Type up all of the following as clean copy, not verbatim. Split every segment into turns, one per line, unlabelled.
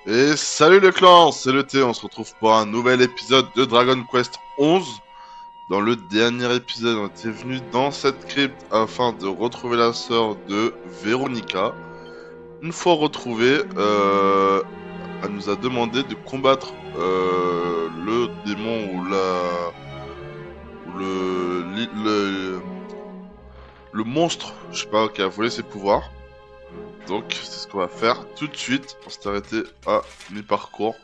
Et salut le clan, c'est le T, on se retrouve pour un nouvel épisode de Dragon Quest 11. Dans le dernier épisode, on était venu dans cette crypte afin de retrouver la sœur de Veronica. Une fois retrouvée, elle nous a demandé de combattre le démon ou le monstre, je sais pas, qui a volé ses pouvoirs. Donc c'est ce qu'on va faire tout de suite. On s'est arrêté à mi-parcours.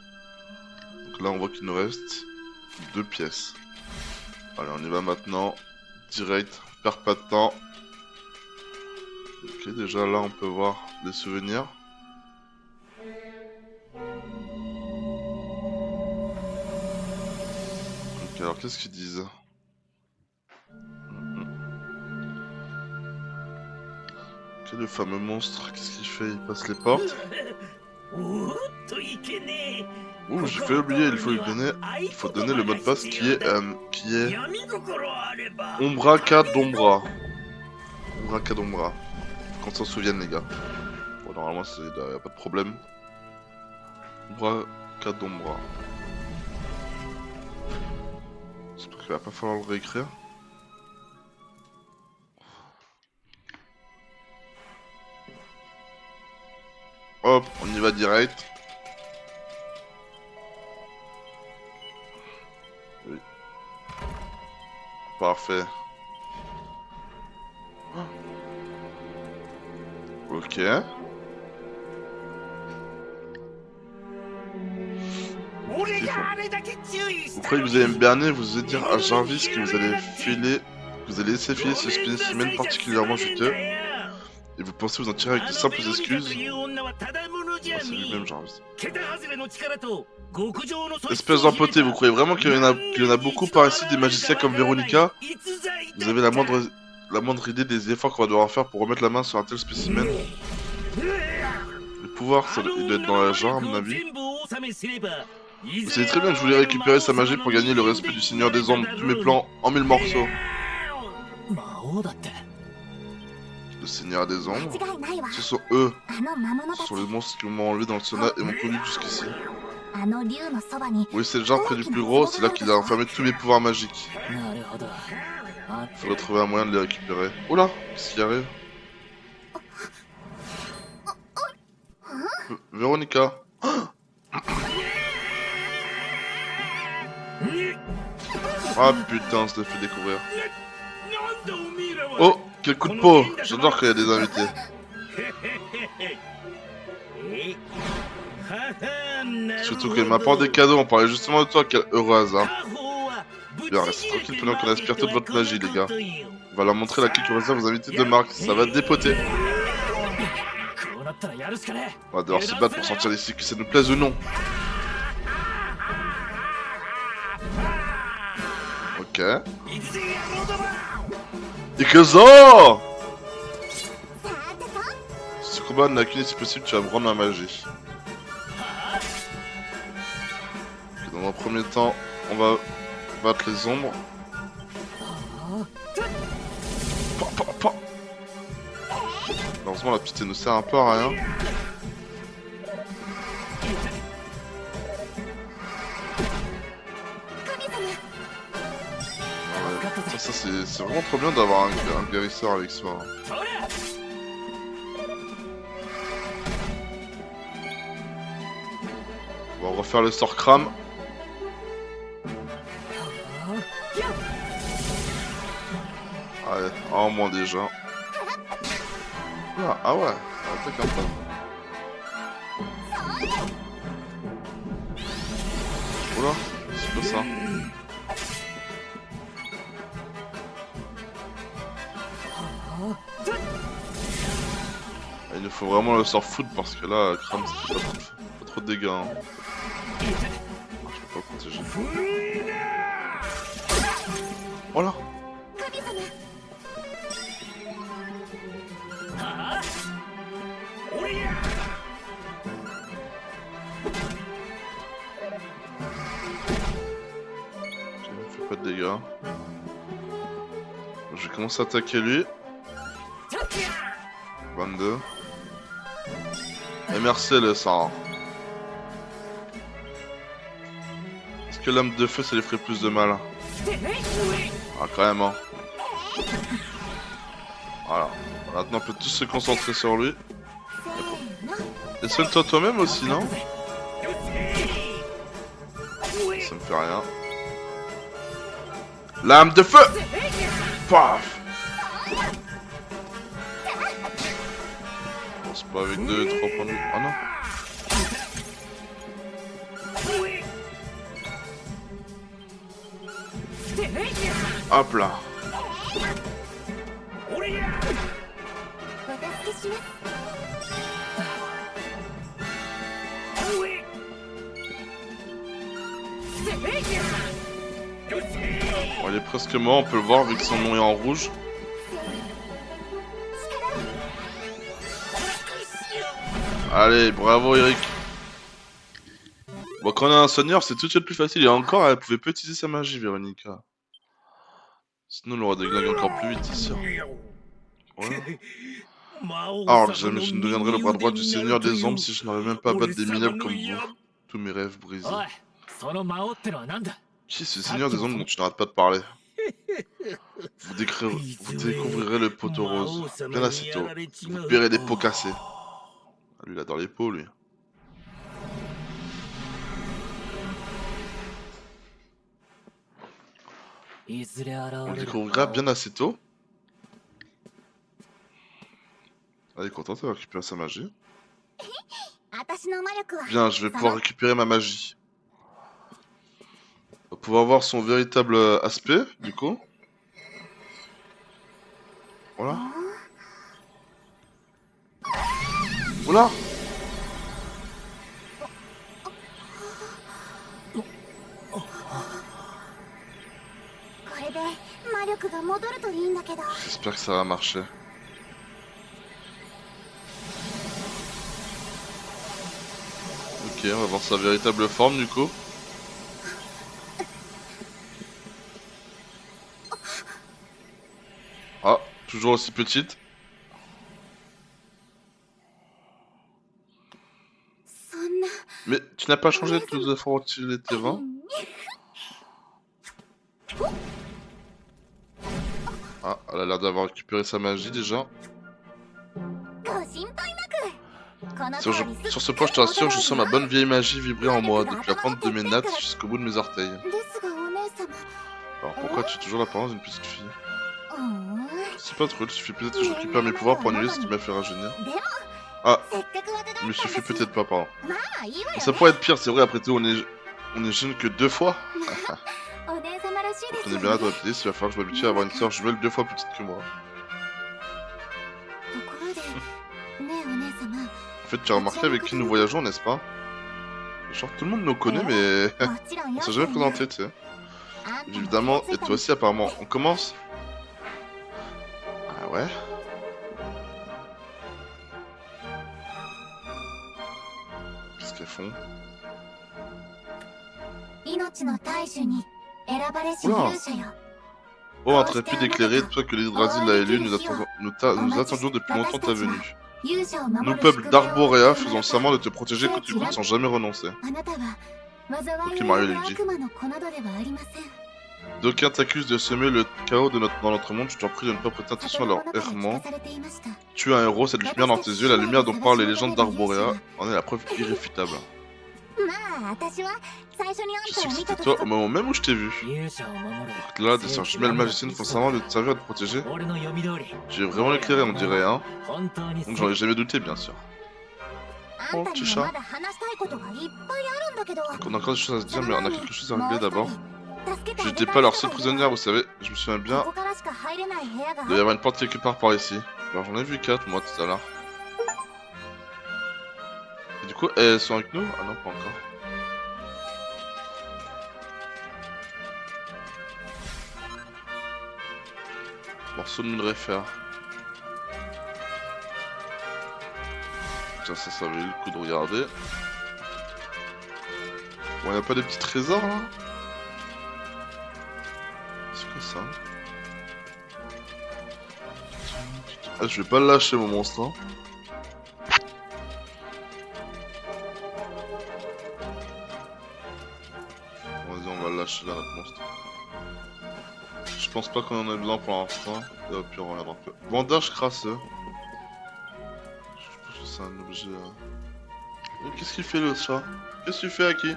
Donc là on voit qu'il nous reste 2 pièces. Allez, on y va maintenant. Direct, on perd pas de temps. Ok, déjà là on peut voir des souvenirs. Ok, alors qu'est-ce qu'ils disent? Ok, le fameux monstre, qu'est-ce qu'il fait? Il passe les portes. Ouh, j'ai fait oublier, il faut donner le mot de passe qui est Ombra Kadombra. Ombra Kadombra. Faut qu'on s'en souvienne les gars. Bon, normalement y a pas de problème. Ombra Kadombra. J'espère qu'il va pas falloir le réécrire. Hop, on y va direct. Oui. Parfait. Ok. Vous croyez que vous allez me berner, vous allez dire à Jarvis que vous allez laisser filer ce spécimen particulièrement juteux, et vous pensez vous en tirer avec de simples excuses. Oh, c'est lui-même Jarvis. Espèce d'empoté, vous croyez vraiment qu'il y en a beaucoup par ici des magiciens comme Veronica? Vous avez la moindre idée des efforts qu'on va devoir faire pour remettre la main sur un tel spécimen? Le pouvoir, il doit être dans la jarre à mon avis. Vous savez très bien que je voulais récupérer sa magie pour gagner le respect du Seigneur des Ombres, tous mes plans en 1000 morceaux. Le Seigneur des Ombres, ce sont eux. Ce sont les monstres qui m'ont enlevé dans le sauna et m'ont connu jusqu'ici. Oui, c'est le genre près du plus gros, c'est là qu'il a enfermé tous mes pouvoirs magiques. Il faudrait trouver un moyen de les récupérer. Oula, qu'est-ce qui arrive? Véronica. Ah putain, ça l'a fait découvrir. Oh, quel coup de peau! J'adore quand il y a des invités. Surtout qu'elle m'apporte des cadeaux, on parlait justement de toi, quel heureux hasard. Bien, restez tranquille pendant qu'on aspire toute votre magie, les gars. On va leur montrer laquelle que réserve vos invités de marque, ça va dépoter. On va devoir se battre pour sortir d'ici, que ça nous plaise ou non. Ok. Ikuzo! Ce combat n'a qu'une si possible, tu vas me rendre ma magie. Ok, dans un premier temps, on va battre les ombres. Malheureusement, la petite ne sert un peu à rien. Ça c'est vraiment trop bien d'avoir un guérisseur avec soi. On va refaire le sort crame. Allez, en moins déjà. Ah ouais, attaque un peu. Oula, c'est quoi ça? Il nous faut vraiment le sort foudre parce que là, crame ça fait pas trop de dégâts. Hein. Je peux pas protéger. Voilà. Il fait pas de dégâts. Je vais commencer à attaquer lui. 22. Et merci le sang. que l'âme de feu ça lui ferait plus de mal. Ah quand même hein. Voilà. Maintenant on peut tous se concentrer sur lui. Et soigne-toi toi-même aussi non? Ça me fait rien. Lame de feu! Paf! Bon, c'est pas avec 2 3 points de vie. Ah non! Hop là! Bon, il est presque mort, on peut le voir vu que son nom est en rouge. Allez, bravo Eric. Bon, quand on a un soigneur, c'est tout de suite plus facile. Et encore, elle pouvait pas utiliser sa magie, Véronica. Sinon, elle aurait déglingué encore plus vite, c'est sûr. Ouais. Alors, jamais je ne deviendrai le bras droit du Seigneur des Ombres si je n'arrive même pas à battre des minables comme vous. Tous mes rêves brisés. Qui est ce Seigneur des Ombres dont tu n'arrêtes pas de parler? Vous découvrirez le poteau rose, bien assez tôt. Vous paierez des pots cassés. Ah, lui, il adore les pots, lui. On le découvrira bien assez tôt. Elle est contente d'avoir récupéré sa magie. Bien, je vais pouvoir récupérer ma magie. On va pouvoir voir son véritable aspect, du coup. Voilà. Voilà. J'espère que ça va marcher. Ok, on va voir sa véritable forme du coup. Ah, toujours aussi petite. Mais tu n'as pas changé de plus de fois où tu l'étais 20. Ah, elle a l'air d'avoir récupéré sa magie déjà. Sur ce point, je t'assure, je sens ma bonne vieille magie vibrer en moi, depuis la pointe de mes nattes jusqu'au bout de mes orteils. Alors pourquoi tu as toujours l'apparence d'une petite fille? Je sais pas trop, il suffit peut-être que je récupère mes pouvoirs pour annuler ce qui m'a fait rajeunir. Ah, il me suffit peut-être pas, pardon. Mais ça pourrait être pire, c'est vrai, après tout, on est jeune que 2 fois. On est bien là dans la petite, il va falloir que je m'habitue à avoir une soeur jumelle 2 fois plus petite que moi. En fait, tu as remarqué avec qui nous voyageons, n'est-ce pas? Genre, tout le monde nous connaît, mais on s'est jamais présenté, tu sais. Évidemment, et toi aussi, apparemment. On commence? Ah ouais? Qu'est-ce qu'elles font? Oula! Oh, intrépide éclairé, toi que l'Yggdrasil l'a élu, nous attendions depuis longtemps ta venue. Nous, peuple d'Arborea, faisons serment de te protéger coûte que coûte sans jamais renoncer. Ok, Mario lui dit. D'aucuns t'accusent de semer le chaos dans notre monde, je t'en prie de ne pas prêter attention à leur errement. Tu es un héros, cette lumière dans tes yeux, la lumière dont parlent les légendes d'Arborea, en est la preuve irréfutable. Je sais que c'était toi au moment même où je t'ai vu. Donc là, des sœurs jumelles magiciennes font serment de te servir et de te protéger. J'ai vraiment éclairé, on dirait, hein. Donc j'en ai jamais douté, bien sûr. Oh, petit chat. Donc on a encore des choses à se dire, mais on a quelque chose à régler d'abord. Je n'étais pas leur seule prisonnière, vous savez, je me souviens bien. Il doit y avoir une porte quelque part par ici. Alors j'en ai vu 4 moi tout à l'heure. Et du coup, elles sont avec nous? Ah non, pas encore. Morceau de nous le réfère. Tiens, ça valait le coup de regarder. Bon, y'a pas des petits trésors là? C'est quoi ça? Ah, je vais pas le lâcher mon monstre. Hein. Vas-y, on va lâcher la réponse. Je pense pas qu'on en ait besoin pour l'instant. Et au pire, on regardera un peu. Bandage crasseux. Je pense que c'est un objet. Qu'est-ce qu'il fait le chat? Qu'est-ce qu'il fait, Aki?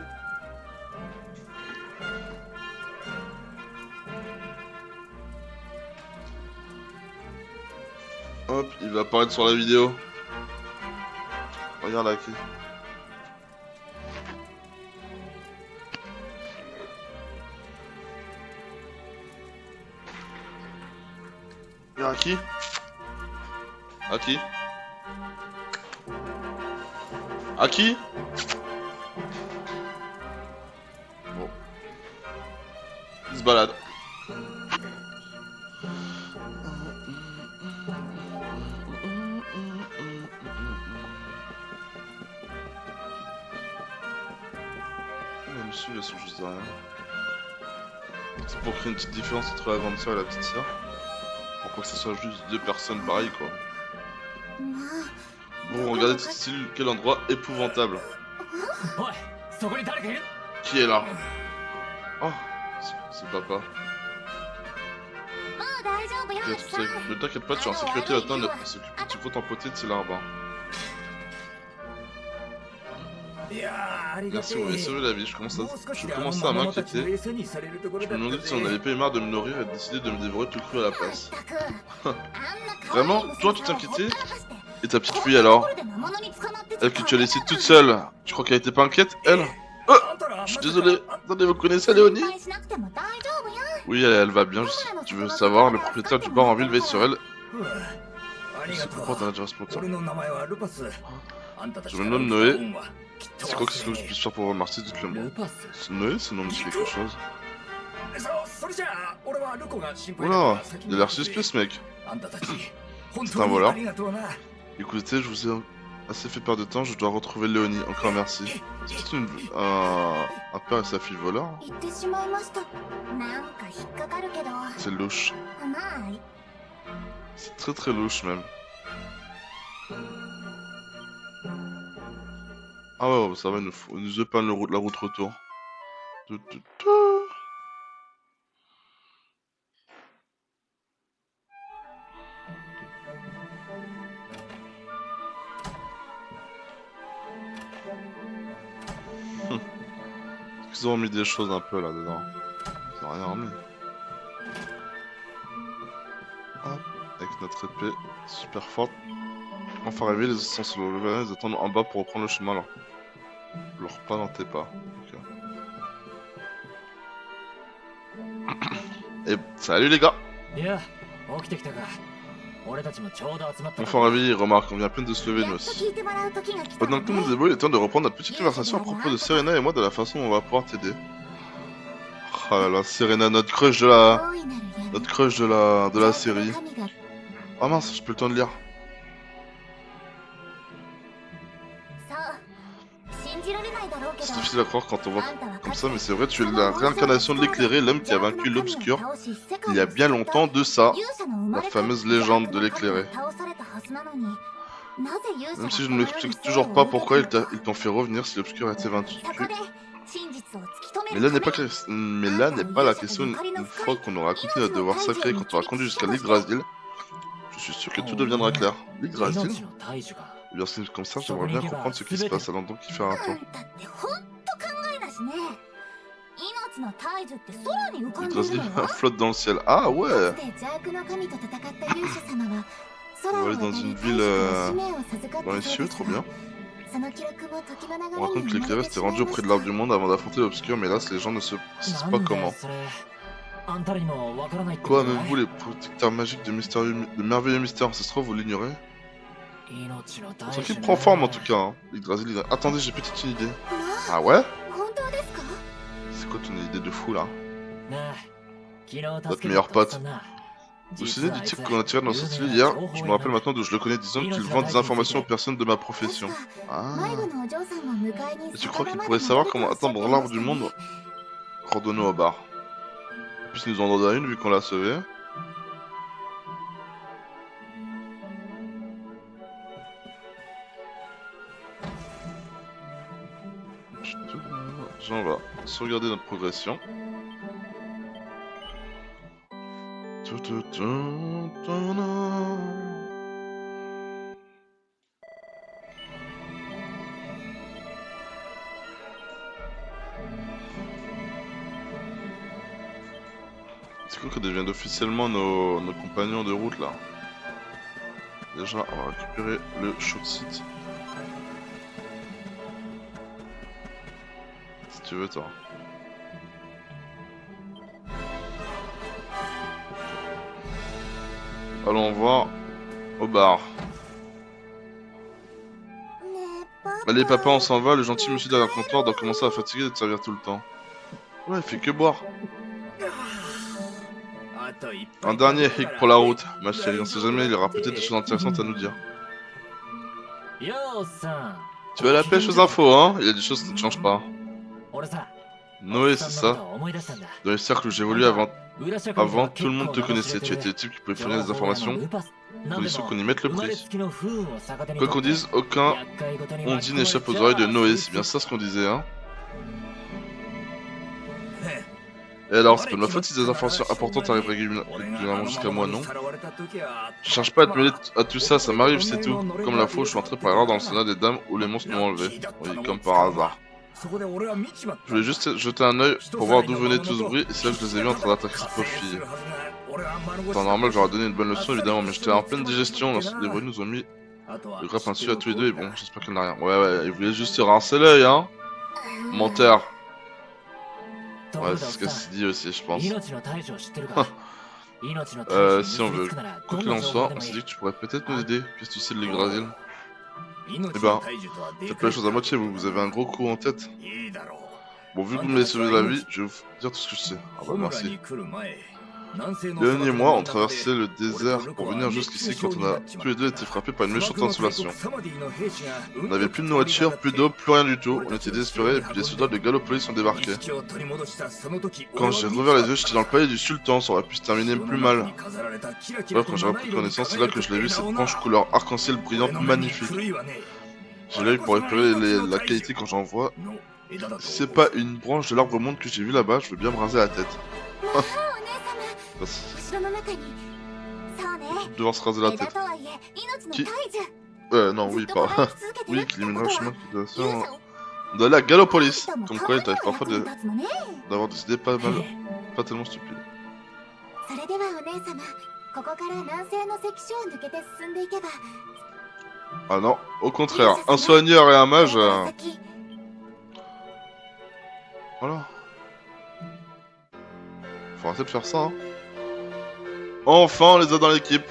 Hop, il va apparaître sur la vidéo. Regarde Aki. Regarde Aki. Aki. Aki. Bon. Il se balade. Même si elles sont juste derrière. C'est pour créer une petite différence entre la grande sœur et la petite sœur. Pour que ce soit juste deux personnes pareilles quoi. Bon, regardez ce style, quel endroit épouvantable. Qui est là? Oh, c'est papa. Ne t'inquiète pas, tu es en sécurité là-dedans, tu peux t'empoter de ces larbins. Merci, vous m'avez sauvé la vie, je commençais à m'inquiéter. Je me demandais si on avait pas eu marre de me nourrir et décidé de me dévorer tout cru à la place. Vraiment? Toi tu t'inquiétais? Et ta petite fille alors? Elle que tu as laissée toute seule, tu crois qu'elle était pas inquiète, elle? Oh, je suis désolé. Attendez, vous connaissez Léonie? Oui, elle va bien, tu veux savoir, le propriétaire du bar en ville veille sur elle. C'est pourquoi t'en as déjà responsable. Je me nomme Noé. C'est quoi que je puisse faire pour vous remercier? Dites-le moi. Noé, ce nom me dit quelque chose. Oula, il a l'air suspect ce mec. C'est un voleur. Écoutez, je vous ai assez fait perdre de temps, je dois retrouver Léonie. Encore merci. C'est un père et sa fille voleur. C'est louche. C'est très très louche même. Ah ouais, ça va, il nous épargne la route retour. Ils ont mis des choses un peu là-dedans. Ils ont rien remis. Hop, avec notre épée super forte. Enfin arrivé, les assistants sur le level, ils attendent en bas pour reprendre le chemin là. Leur pas dans tes pas. Okay. Et salut les gars! Enfin réveillé, remarque, on vient à peine de se lever nous aussi. Pendant que tout le monde est beau, il est temps de reprendre notre petite conversation à propos de Serena et moi de la façon dont on va pouvoir t'aider. Oh là là, Serena, notre crush de la... Notre crush de la série. Ah mince, j'ai plus le temps de lire. C'est difficile à croire quand on voit comme ça, mais c'est vrai, tu es la réincarnation de l'éclairé, l'homme qui a vaincu l'obscur il y a bien longtemps de ça. La fameuse légende de l'éclairé. Même si je ne m'explique toujours pas pourquoi ils t'ont fait revenir si l'obscur a été vaincu. Mais là n'est pas la question. Une fois qu'on aura accompli notre devoir sacré et qu'on t'aura conduit jusqu'à l'Yggdrasil, je suis sûr que tout deviendra clair. L'Yggdrasil? Eh bien, c'est comme ça, j'aimerais bien comprendre ce qui se passe, allons donc y faire un tour. L'Yggdrasil flotte dans le ciel. Ah ouais! On va aller dans une ville dans les cieux, trop bien. On raconte que l'éclairé s'était rendu auprès de l'arbre du monde avant d'affronter l'obscur, mais hélas, les gens ne se précisent pas comment. Quoi, même vous, les protecteurs magiques de merveilleux mystères ancestraux, vous l'ignorez? Son équipe prend forme en tout cas, hein. Yggdrasil. Attendez, j'ai peut-être une idée. Ah ouais? C'est quoi ton idée de fou là? Notre meilleur pote. Vous vous souvenez du type qu'on a tiré dans cette île hier? Je me rappelle maintenant d'où je le connais, disons qu'il vend des informations aux personnes de ma profession. Ah. Et tu crois qu'il pourrait savoir comment atteindre l'arbre du monde? Randonnons au bar. En plus, il nous en donne une vu qu'on l'a sauvé. on va sauvegarder notre progression. C'est cool qu'ils deviennent officiellement nos compagnons de route là. Déjà, on va récupérer le shoot site. Si tu veux, toi. Allons voir au bar. Allez papa, on s'en va, le gentil monsieur derrière le comptoir doit commencer à fatiguer de te servir tout le temps. Ouais, il fait que boire. Un dernier hic pour la route, ma chérie, on sait jamais, il y aura peut-être des choses intéressantes à nous dire. Tu vas à la pêche aux infos, hein? Il y a des choses qui ne changent pas. Noé, c'est ça. Dans les cercles où j'évolue avant, tout le monde te connaissait. Tu étais le type qui pouvait fournir des informations, condition qu'on y mette le prix. Quoi qu'on dise, aucun on dit n'échappe aux oreilles de Noé, c'est bien ça ce qu'on disait, hein? Et alors, c'est pas de ma faute si des informations importantes arrivent régulièrement jusqu'à moi, non? Je cherche pas à te mêler à tout ça, ça m'arrive, c'est tout. Comme la fois où je suis entré par erreur dans le sauna des dames où les monstres m'ont enlevé. Oui, comme par hasard. Je voulais juste jeter un œil pour voir d'où venait tout ce bruit, et c'est là que je les ai vus en train d'attaquer cette pauvre fille. En temps normal, j'aurais donné une bonne leçon évidemment, mais j'étais en pleine digestion, les bruits nous ont mis le grappin dessus à tous les deux, et bon, j'espère qu'elle n'a rien. Ouais, il voulait juste se rincer l'œil, hein. Menteur. Ouais, c'est ce qu'elle s'est dit aussi, je pense. Si on veut. Quoi qu'il en soit, on s'est dit que tu pourrais peut-être nous aider. Qu'est-ce que tu sais de l'Yggdrasil? Eh ben, faites pas les choses à moitié, vous avez un gros coup en tête. Bon, vu que vous m'avez sauvé la vie, je vais vous dire tout ce que je sais. Ah bah merci. Léonie et moi, on traversait le désert pour venir jusqu'ici quand on a tous les deux été frappés par une méchante insolation. On n'avait plus de nourriture, plus d'eau, plus rien du tout. On était désespérés et puis les soldats de Gallopolis sont débarqués. Quand j'ai rouvert les yeux, j'étais dans le palais du sultan, ça aurait pu se terminer plus mal. Bref, quand j'ai repris connaissance, c'est là que je l'ai vu, cette branche couleur arc-en-ciel brillante, magnifique. J'ai l'œil pour repérer la qualité quand j'en vois. Si c'est pas une branche de l'arbre monde que j'ai vu là-bas, je veux bien me raser la tête. Devoir se raser la tête. Qui? Non, oui, pas. Oui, qui éliminera le chemin qui doit se faire. On doit aller à Gallopolis. Comme quoi, il t'arrive parfois d'avoir des idées pas tellement stupides. Ah non, au contraire, un soigneur et un mage. Voilà. Faut arrêter de faire ça, hein. Enfin, on les a dans l'équipe.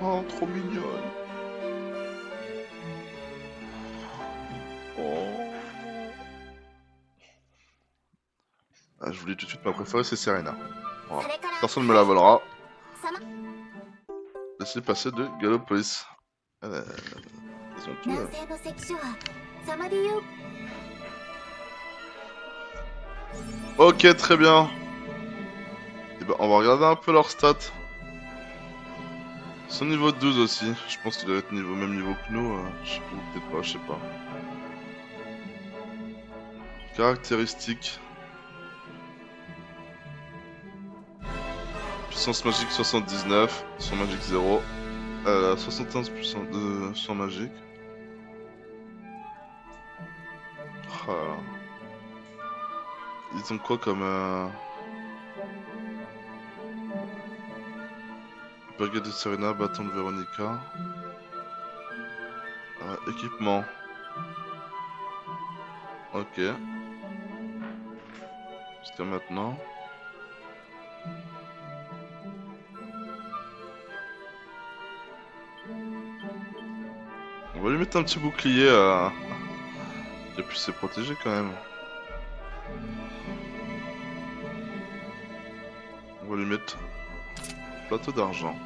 Oh, trop mignonne. Oh. Ah, je vous dis tout de suite, ma préférée, c'est Serena. Voilà. Personne ne me la volera. Laissez passer de Gallopolis. Ils ont tout. Ok, très bien. Et ben, on va regarder un peu leurs stats. Ils sont niveau 12 aussi. Je pense qu'ils doivent être même niveau que nous. Je sais pas, ou peut-être pas, je sais pas. Caractéristiques. Puissance magique 79, son magique 0. 71 puissance de son magique. Oh là là. Ils ont quoi comme baguette de Serena, bâton de Véronica. Équipement. Ok. Jusqu'à maintenant. On va lui mettre un petit bouclier qui puisse se protéger quand même. On va lui mettre plateau d'argent.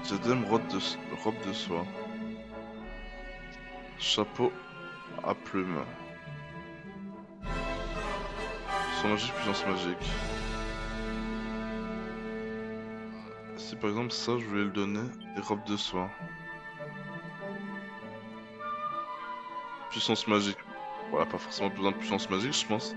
Diadème, robe de soie. Chapeau à plumes. Son magique, puissance magique. Si par exemple ça je voulais le donner, et robe de soie. puissance magique. Voilà, pas forcément besoin de puissance magique, je pense.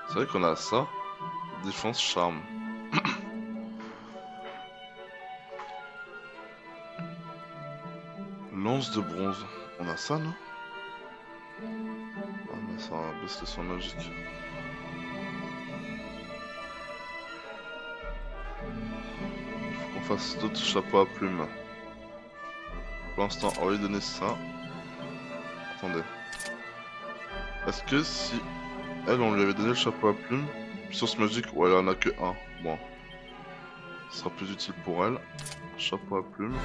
C'est vrai qu'on a ça. Défense, charme. Lance de bronze. On a ça, non? Ah, mais ça baisse le soin magique. Il faut qu'on fasse d'autres chapeaux à plumes. Pour l'instant, on va lui donner ça. Attendez. Est-ce que si elle, on lui avait donné le chapeau à plumes, puissance magique, ouais, elle en a que un. Bon. Ce sera plus utile pour elle. Chapeau à plumes.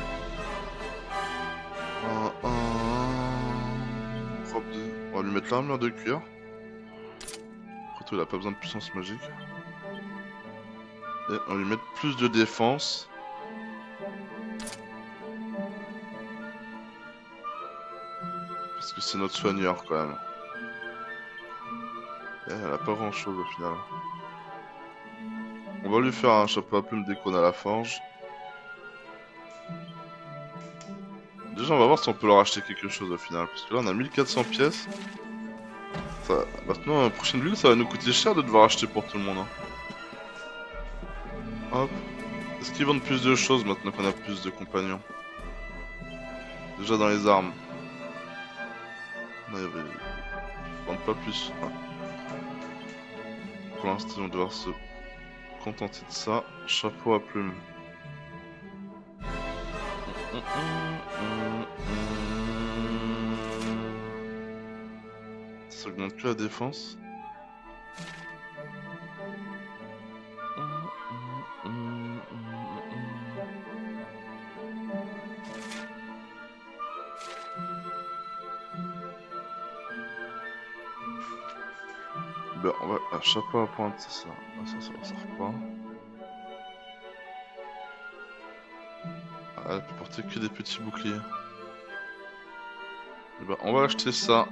Robe de... On va lui mettre l'armure de cuir. Après tout, il a pas besoin de puissance magique. Et on va lui mettre plus de défense. Parce que c'est notre soigneur quand même. Et elle a pas grand chose au final. On va lui faire un chapeau à plumes dès qu'on a la forge. Déjà on va voir si on peut leur acheter quelque chose au final. Parce que là on a 1400 pièces. Ça... Maintenant, la prochaine ville, ça va nous coûter cher de devoir acheter pour tout le monde. Hein. Hop. Est-ce qu'ils vendent plus de choses maintenant qu'on a plus de compagnons? Déjà dans les armes. Ils vendent pas plus. Ouais. Pour l'instant, on va devoir se contenter de ça. Chapeau à plumes. Ça augmente plus la défense. Ben, on va... Ah, chapeau à pointe, c'est ça. Ah, ça sert pas. Ah, elle peut porter que des petits boucliers. Et ben, on va acheter ça.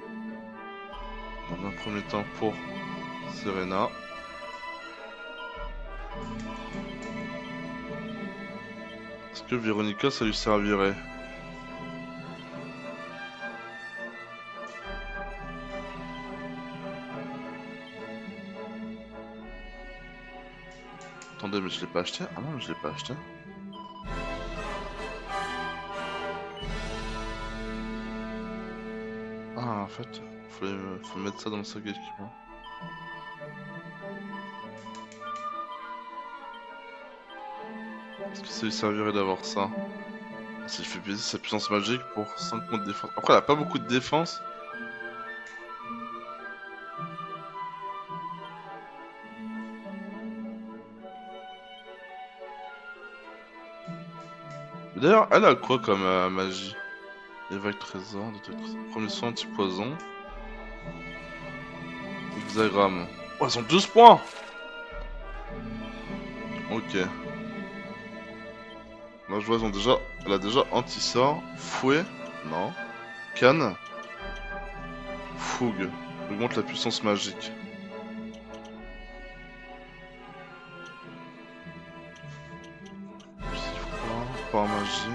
Dans un premier temps pour Serena. Est-ce que Véronica, ça lui servirait? Attendez, mais je l'ai pas acheté? Ah non, mais je l'ai pas acheté. Ah, en fait, faut mettre ça dans le sac d'équipement. Est-ce que ça lui servirait d'avoir ça? Ça lui fait baisser sa puissance magique pour 5 points de défense. Après, elle a pas beaucoup de défense. D'ailleurs, elle a quoi comme magie? Évac trésor, premier soin anti-poison. Hexagramme. Oh, elles ont 12 points! Ok. Là, je vois, elle a déjà anti-sort. Fouet. Non. Canne. Fougue. Augmente la puissance magique. Par magie.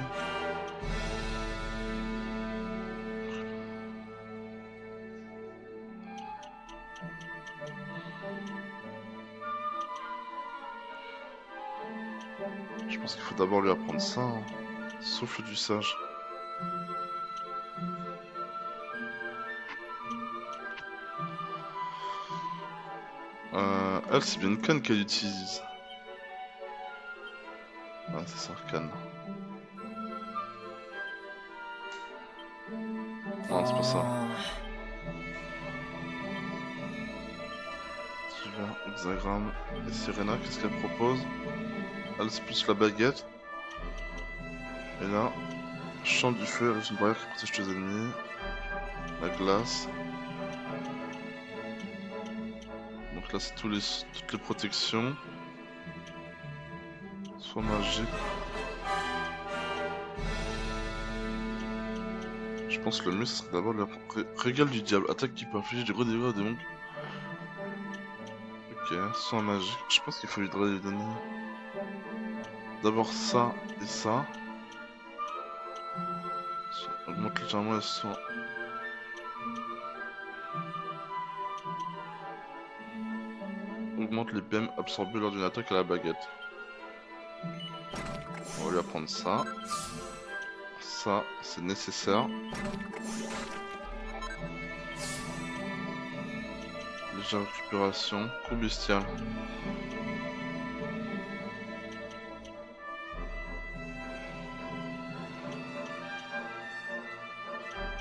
Je pense qu'il faut d'abord lui apprendre ça. Hein. Souffle du sage. Elle, c'est bien une canne qu'elle utilise. Ah, c'est ça, canne. Non, c'est pas ça. Hexagramme. Et Serena, qu'est-ce qu'elle propose? Elle, c'est plus la baguette. Et là, champ du feu, avec une barrière qui protège tes ennemis. La glace. Donc là, c'est toutes les protections. Soit magique. Je pense que le mieux, ce serait d'abord la régal du diable. Attaque qui peut infliger des gros dégâts à des monks. Ok, soin magique. Je pense qu'il faut lui donner. d'abord ça et ça. Ça augmente légèrement le son. Augmente les PM absorbés lors d'une attaque à la baguette. On va lui apprendre ça. Ça, c'est nécessaire. Légère récupération. Coup bestial.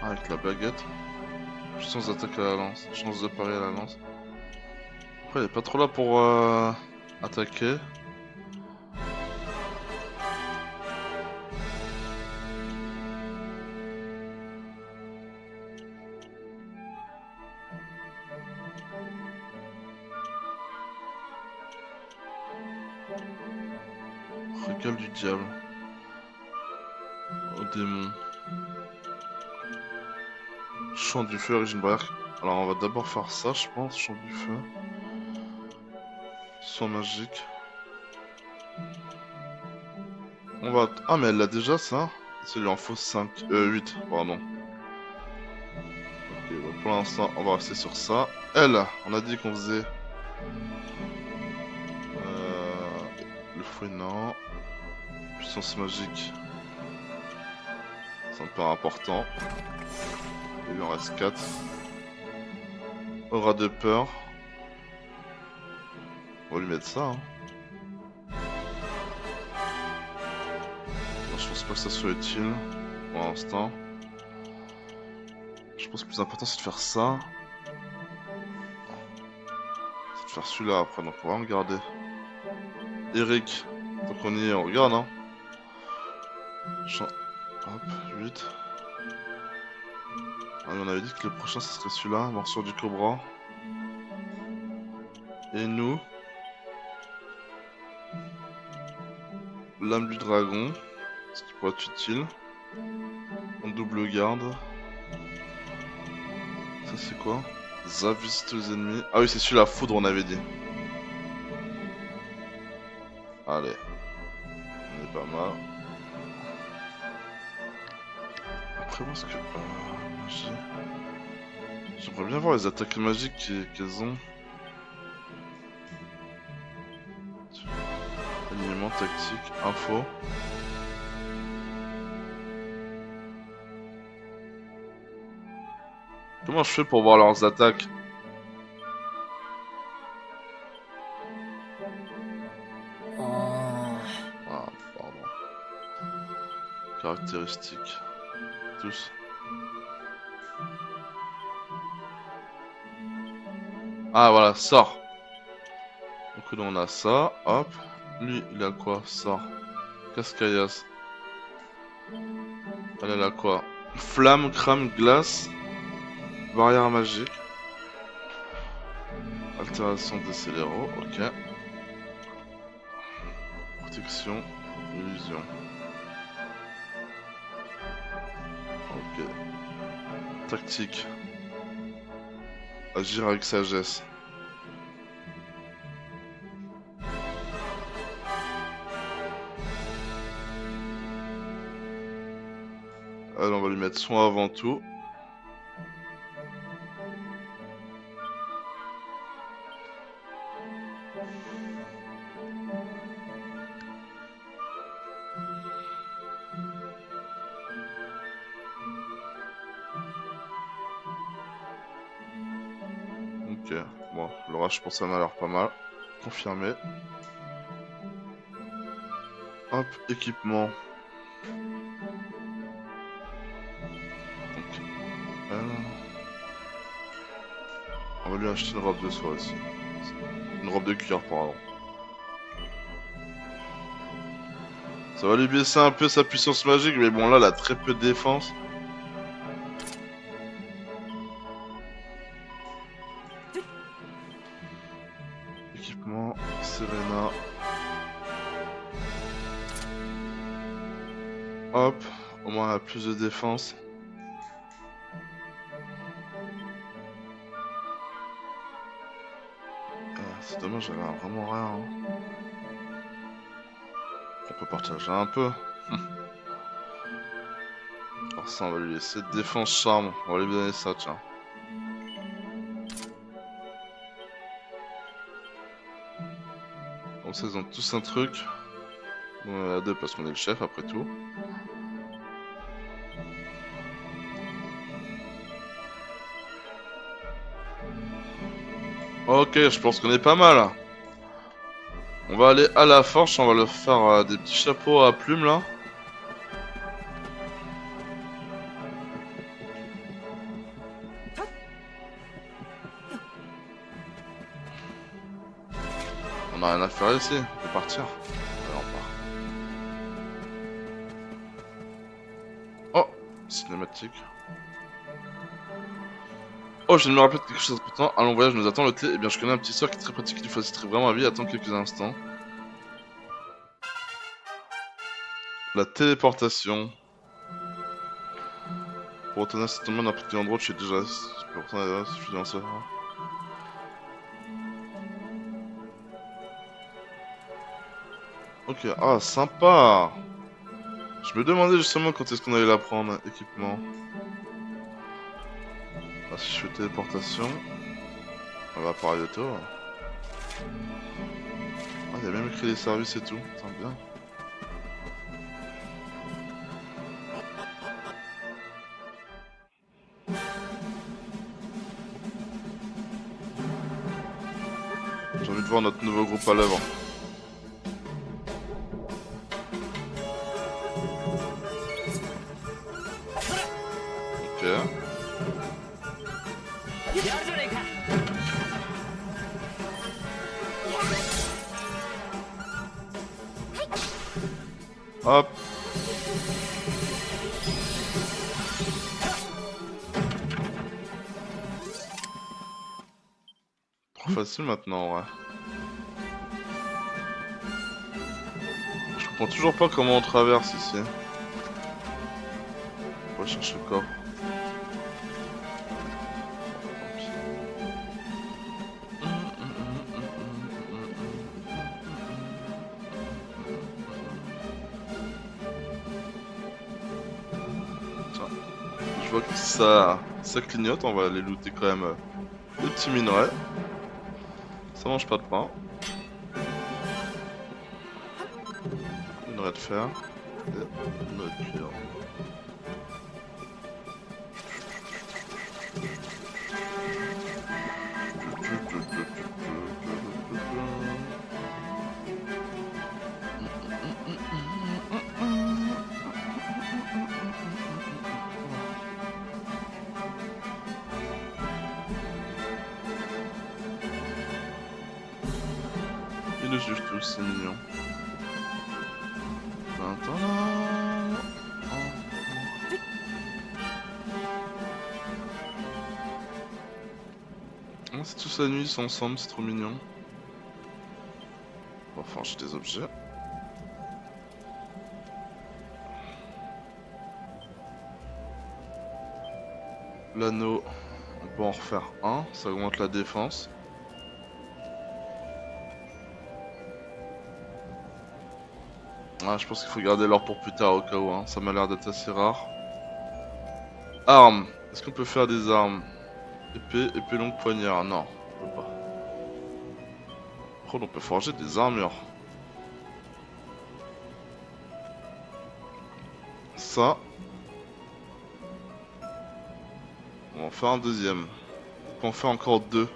Ah, avec la baguette. Puissance d'attaque à la lance. Chance de parier à la lance. Après, il est pas trop là pour attaquer. Régal du diable. Au démon. Chant du feu, origine barrière. Alors on va d'abord faire ça, je pense. Chant du feu. Soin magique. On va... Ah mais elle l'a déjà ça. Ça lui en faut 5. 8, pardon. Ok, bah, pour l'instant on va rester sur ça. Elle, on a dit qu'on faisait... Le fouet non. Puissance magique. Ça me paraît important. Il en reste 4. Aura de peur. On va lui mettre ça. Hein. Non, je pense pas que ça soit utile pour l'instant. Je pense que le plus important c'est de faire ça. C'est de faire celui-là après, donc on va regarder. Eric, donc on y est, on regarde hein. Hop, 8. Ah, on avait dit que le prochain ce serait celui-là, morsure du cobra. Et nous, lame du dragon, ce qui pourrait être utile. On double garde. Ça c'est quoi? Zap visite les ennemis. Ah oui c'est celui-là, foudre on avait dit. Allez, on est pas mal. Après moi ce que... magie... J'aimerais bien voir les attaques magiques qu'elles ont. Alignement, tactique, info. Comment je fais pour voir leurs attaques? Ah, pardon. Caractéristiques. Tous. Ah voilà, sort. Donc là on a ça, hop. Lui il a quoi? Sort. Cascaillasse. Elle a quoi? Flamme, crame, glace. Barrière magique. Altération des scéléraux, ok. Protection, illusion. Ok. Tactique. Agir avec sagesse. Allez, on va lui mettre soin avant tout. Ok, bon, l'orage je pense que ça m'a l'air pas mal. Confirmé. Hop, équipement. Donc, on va lui acheter une robe de soie aussi. Une robe de cuir, pardon. Ça va lui baisser un peu sa puissance magique, mais bon là, elle a très peu de défense. Équipement, Serena. Hop, au moins elle a plus de défense. C'est dommage, elle a vraiment rien. Hein. On peut partager un peu. Alors ça, on va lui laisser défense charme. On va lui donner ça, tiens. Comme ça, ils ont tous un truc. On est à deux parce qu'on est le chef, après tout. Ok, je pense qu'on est pas mal. On va aller à la forge, on va leur faire des petits chapeaux à plumes, là. On a rien à faire ici, on peut partir. Allez, on part. Oh, cinématique. Oh, je viens de me rappeler de quelque chose d'important. Un long voyage nous attend, le thé. Eh bien, je connais un petit sort qui est très pratique, qui nous faciliterait vraiment la vie. Attends quelques instants. La téléportation. Pour retourner à cet endroit, n'importe quel endroit, je suis déjà. Je peux retourner là, si je suis dans ça. Ok, ah, sympa. Je me demandais justement quand est-ce qu'on allait la prendre, équipement. Ah, si je fais téléportation. On va parler de toi. Ah, il y a même écrit les services et tout. Putain, bien. J'ai envie de voir notre nouveau groupe à l'œuvre. Ok. Hop. Trop facile maintenant, ouais. Je comprends toujours pas comment on traverse ici. On va chercher le coffre. Tiens. Je vois que ça clignote, on va aller looter quand même le petit minerai. Ça mange pas de pain. Minerai de fer. Et minerai de cuir. Ils nous suivent tous, c'est mignon. Oh, c'est tous la nuit, ils sont ensemble, c'est trop mignon. On va forger des objets. L'anneau, on peut en refaire un, ça augmente la défense. Ah, je pense qu'il faut garder l'or pour plus tard au cas où, hein. Ça m'a l'air d'être assez rare. Armes, est-ce qu'on peut faire des armes? Épée longue poignard, non, on peut pas. Par contre, on peut forger des armures. Ça. On va en faire un deuxième. On peut en faire encore deux.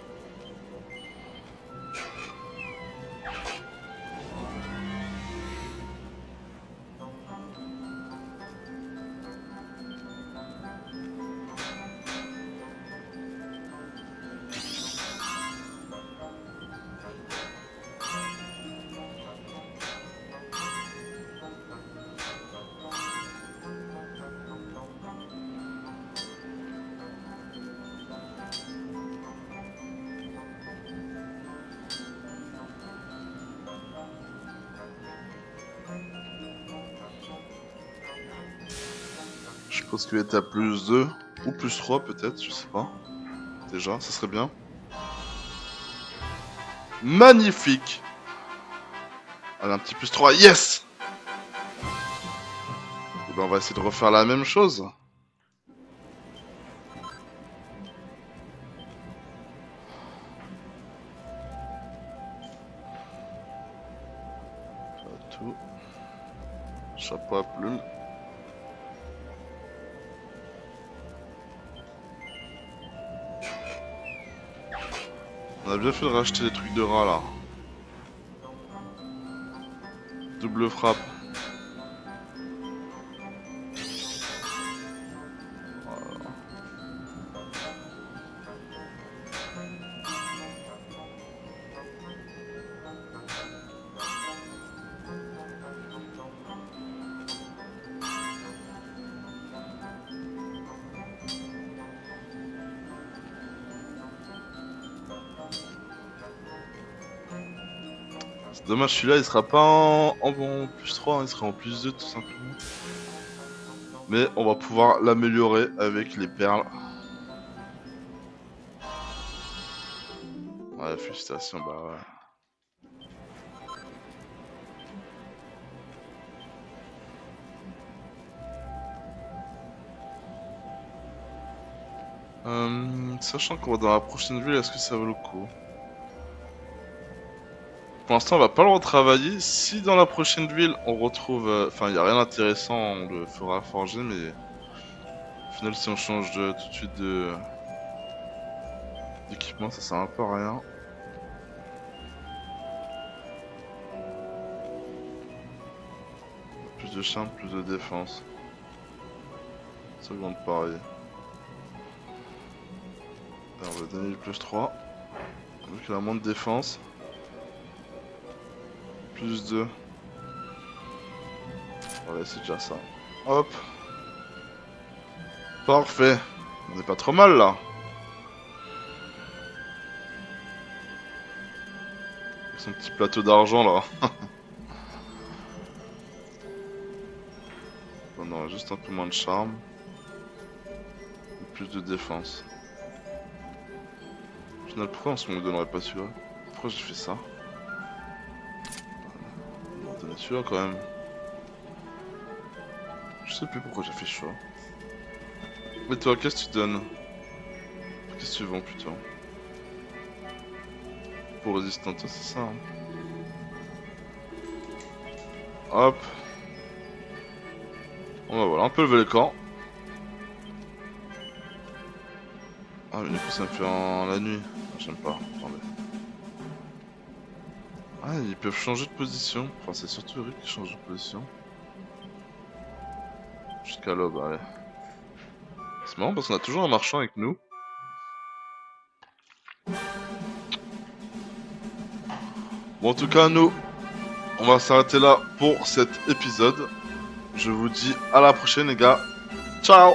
Je pense qu'il est à plus 2 ou plus 3 peut-être, je sais pas. Déjà, ça serait bien. Magnifique! Allez, un petit plus 3, yes! on va essayer de refaire la même chose. Tout. Chapeau à plumes. On a bien fait de racheter des trucs de rat là. Double frappe. Voilà. C'est dommage, celui-là il sera pas en plus 3, hein, il sera en plus 2 tout simplement. Mais on va pouvoir l'améliorer avec les perles. Ouais, félicitations, bah ouais. Sachant qu'on va dans la prochaine ville, est-ce que ça vaut le coup? Pour l'instant, on va pas le retravailler. Si dans la prochaine ville, on retrouve... Enfin, il n'y a rien d'intéressant, on le fera forger, mais... Au final, si on change tout de suite d'équipement, ça sert un peu à rien. Plus de charme, plus de défense. Seconde pareil. On va donner le plus 3. Vu qu'il a moins de défense. Plus 2. Voilà, c'est déjà ça. Hop. Parfait. On est pas trop mal là. Avec son petit plateau d'argent là. On aura juste un peu moins de charme. Et plus de défense. Au final, pourquoi on me donnerait pas celui-là? Pourquoi j'ai fait ça? On va donner celui-là quand même. Je sais plus pourquoi j'ai fait ce choix. Mais toi, qu'est-ce que tu donnes? Qu'est-ce que tu vends plutôt? Pour résistant, toi, c'est ça. Hein. Hop. Bon bah voilà, on peut lever le camp. Ah mais du coup ça me fait en la nuit. J'aime pas, attendez. Ah ils peuvent changer de position. Enfin c'est surtout Rick qui change de position. Jusqu'à l'aube, allez. C'est marrant parce qu'on a toujours un marchand avec nous. Bon en tout cas nous, on va s'arrêter là pour cet épisode. Je vous dis à la prochaine les gars. Ciao!